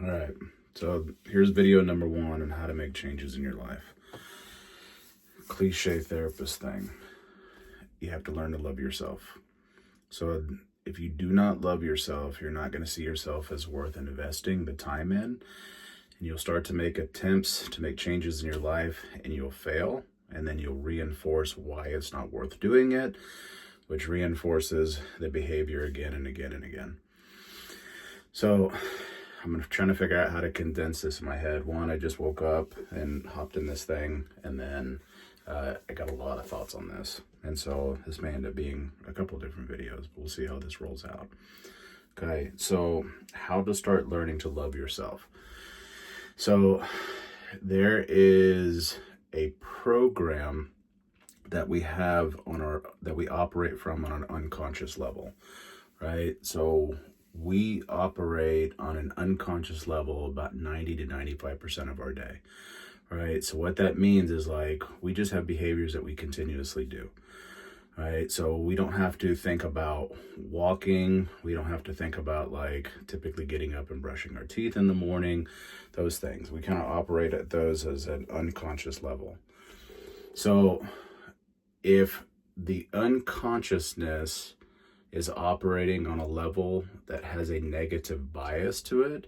All right, so here's video number 1 on how to make changes in your life. Cliche therapist thing. You have to learn to love yourself. So if you do not love yourself, you're not going to see yourself as worth investing the time in. And you'll start to make attempts to make changes in your life and you'll fail. And then you'll reinforce why it's not worth doing it, which reinforces the behavior again and again and again. So I'm trying to figure out how to condense this in my head. One, I just woke up and hopped in this thing, and then I got a lot of thoughts on this. And so this may end up being a couple different videos, but we'll see how this rolls out. Okay, so how to start learning to love yourself. So there is a program that we have that we operate from on an unconscious level, right? So we operate on an unconscious level about 90 to 95% of our day, right? So what that means is like we just have behaviors that we continuously do, right? So we don't have to think about walking. We don't have to think about like typically getting up and brushing our teeth in the morning, those things. We kind of operate at those as an unconscious level. So if the unconsciousness is operating on a level that has a negative bias to it,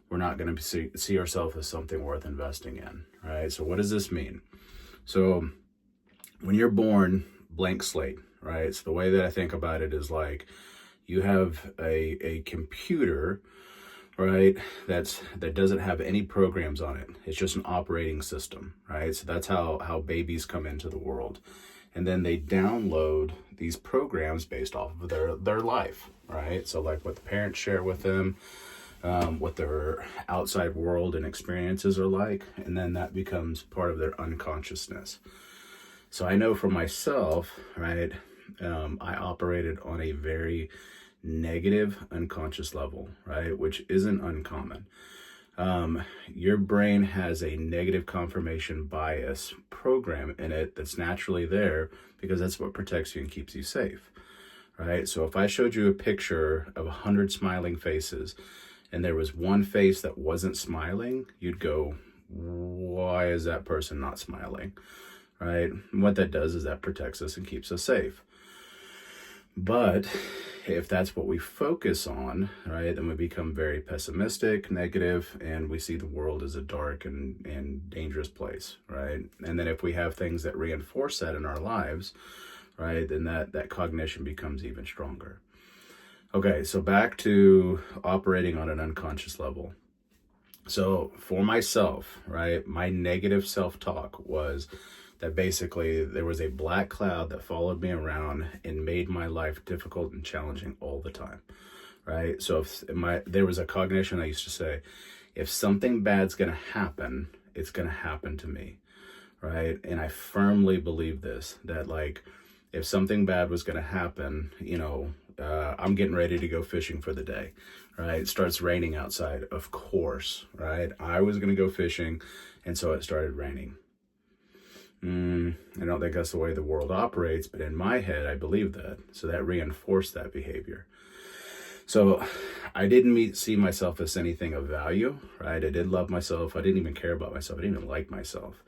we're not going to see ourselves as something worth investing in, right? So what does this mean? So when you're born, blank slate, right? So the way that I think about it is like you have a computer, right, that doesn't have any programs on it. It's just an operating system, right? So that's how babies come into the world. And then they download these programs based off of their life, right? So like what the parents share with them, what their outside world and experiences are like, and then that becomes part of their unconsciousness. So I know for myself, right, I operated on a very negative unconscious level, right, which isn't uncommon. Your brain has a negative confirmation bias program in it that's naturally there because that's what protects you and keeps you safe, right? So if I showed you a picture of 100 smiling faces and there was one face that wasn't smiling, you'd go, why is that person not smiling, right? And what that does is that protects us and keeps us safe. But if that's what we focus on, right, then we become very pessimistic, negative, and we see the world as a dark and dangerous place, right? And then if we have things that reinforce that in our lives, right, then that cognition becomes even stronger. Okay, so back to operating on an unconscious level. So for myself, right, my negative self-talk was that basically there was a black cloud that followed me around and made my life difficult and challenging all the time, right? So if there was a cognition I used to say, if something bad's going to happen, it's going to happen to me, right? And I firmly believe this, that like if something bad was going to happen, I'm getting ready to go fishing for the day, right? It starts raining outside, of course, right? I was going to go fishing, and so it started raining. I don't think that's the way the world operates, but in my head, I believe that. So that reinforced that behavior. So I didn't see myself as anything of value, right? I did love myself. I didn't even care about myself. I didn't even like myself,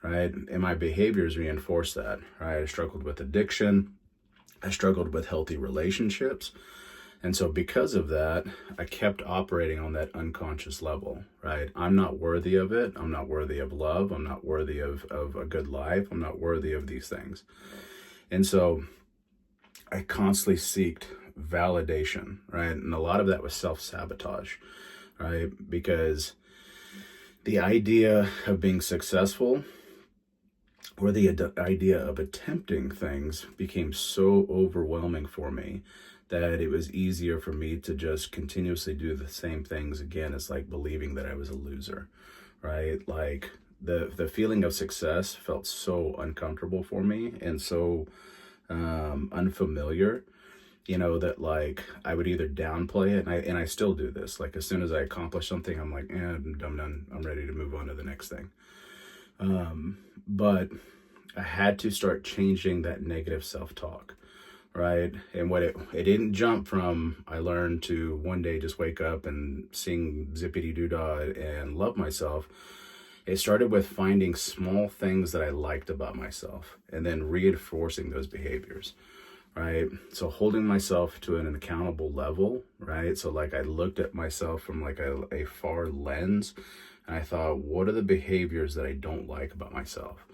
right? And my behaviors reinforced that, right? I struggled with addiction. I struggled with healthy relationships. And so because of that, I kept operating on that unconscious level, right? I'm not worthy of it. I'm not worthy of love. I'm not worthy of a good life. I'm not worthy of these things. And so I constantly sought validation, right? And a lot of that was self-sabotage, right? Because the idea of being successful or the idea of attempting things became so overwhelming for me that it was easier for me to just continuously do the same things again. It's like believing that I was a loser, right? Like the feeling of success felt so uncomfortable for me and so unfamiliar, that like I would either downplay it, and I still do this. Like as soon as I accomplish something, I'm like, I'm done. I'm ready to move on to the next thing. But I had to start changing that negative self-talk, right? And what it didn't jump from I learned to one day just wake up and sing zippity doo dah and love myself. It started with finding small things that I liked about myself and then reinforcing those behaviors, right? So holding myself to an accountable level, right? So like I looked at myself from like a far lens, and I thought, what are the behaviors that I don't like about myself?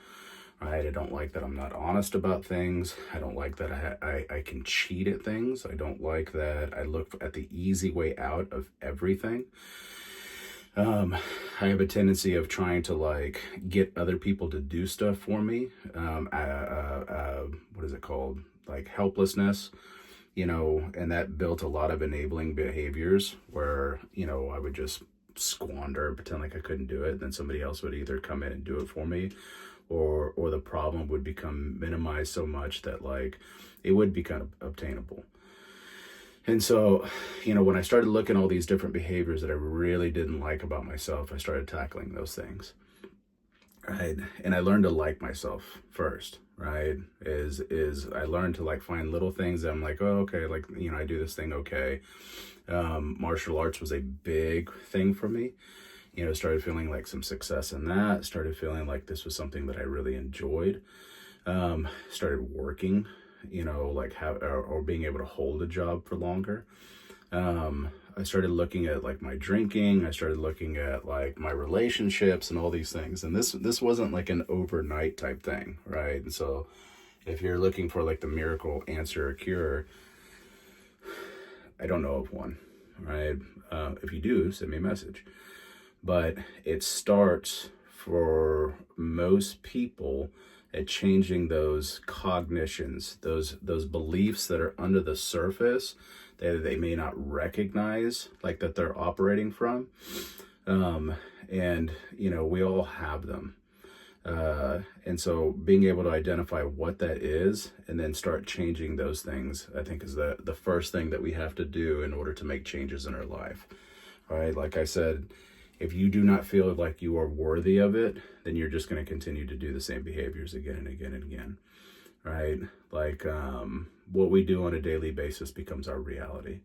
Right? I don't like that I'm not honest about things. I don't like that I can cheat at things. I don't like that I look at the easy way out of everything. I have a tendency of trying to like get other people to do stuff for me. What is it called? Like helplessness, and that built a lot of enabling behaviors where, I would just squander, pretend like I couldn't do it. Then somebody else would either come in and do it for me, or the problem would become minimized so much that like it would be kind of obtainable. And so, when I started looking at all these different behaviors that I really didn't like about myself, I started tackling those things, right? And I learned to like myself first, right? Is I learned to like find little things that I'm like, oh, okay, like, I do this thing, okay. Martial arts was a big thing for me. Started feeling like some success in that, started feeling like this was something that I really enjoyed. Started working, like or being able to hold a job for longer. I started looking at like my drinking. I started looking at like my relationships and all these things. And this wasn't like an overnight type thing, right? And so if you're looking for like the miracle answer or cure, I don't know of one, right? If you do, send me a message. But it starts for most people at changing those cognitions, those beliefs that are under the surface that they may not recognize, like that they're operating from. And, we all have them. And so being able to identify what that is and then start changing those things, I think is the first thing that we have to do in order to make changes in our life. All right. Like I said, if you do not feel like you are worthy of it, then you're just going to continue to do the same behaviors again and again and again, right? Like what we do on a daily basis becomes our reality,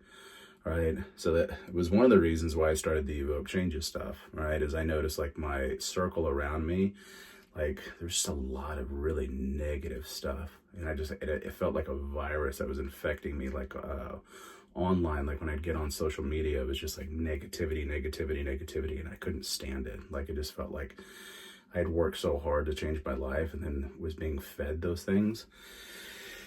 right? So that was one of the reasons why I started the Evoke Changes stuff, right? Is I noticed like my circle around me, like there's just a lot of really negative stuff. And it felt like a virus that was infecting me, like online. Like when I'd get on social media, it was just like negativity, and I couldn't stand it. Like it just felt like I had worked so hard to change my life and then was being fed those things.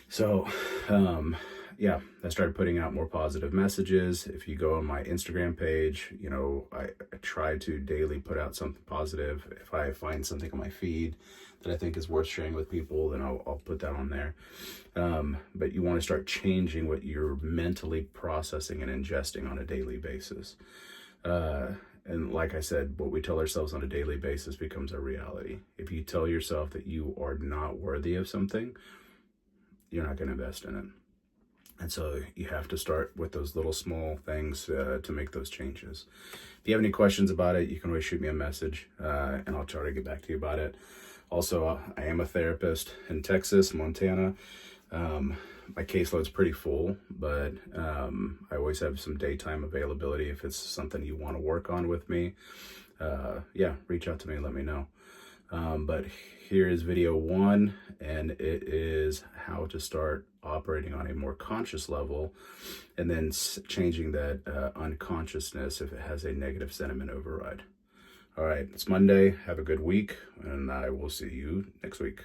So I started putting out more positive messages. If you go on my Instagram page, I try to daily put out something positive. If I find something on my feed that I think is worth sharing with people, then I'll put that on there. But you want to start changing what you're mentally processing and ingesting on a daily basis. And like I said, what we tell ourselves on a daily basis becomes a reality. If you tell yourself that you are not worthy of something, you're not going to invest in it. And so you have to start with those little small things to make those changes. If you have any questions about it, you can always shoot me a message and I'll try to get back to you about it. Also, I am a therapist in Texas, Montana. My caseload's pretty full, but I always have some daytime availability if it's something you want to work on with me. Reach out to me and let me know. But here is video 1, and it is how to start operating on a more conscious level and then changing that unconsciousness if it has a negative sentiment override. All right, it's Monday. Have a good week, and I will see you next week.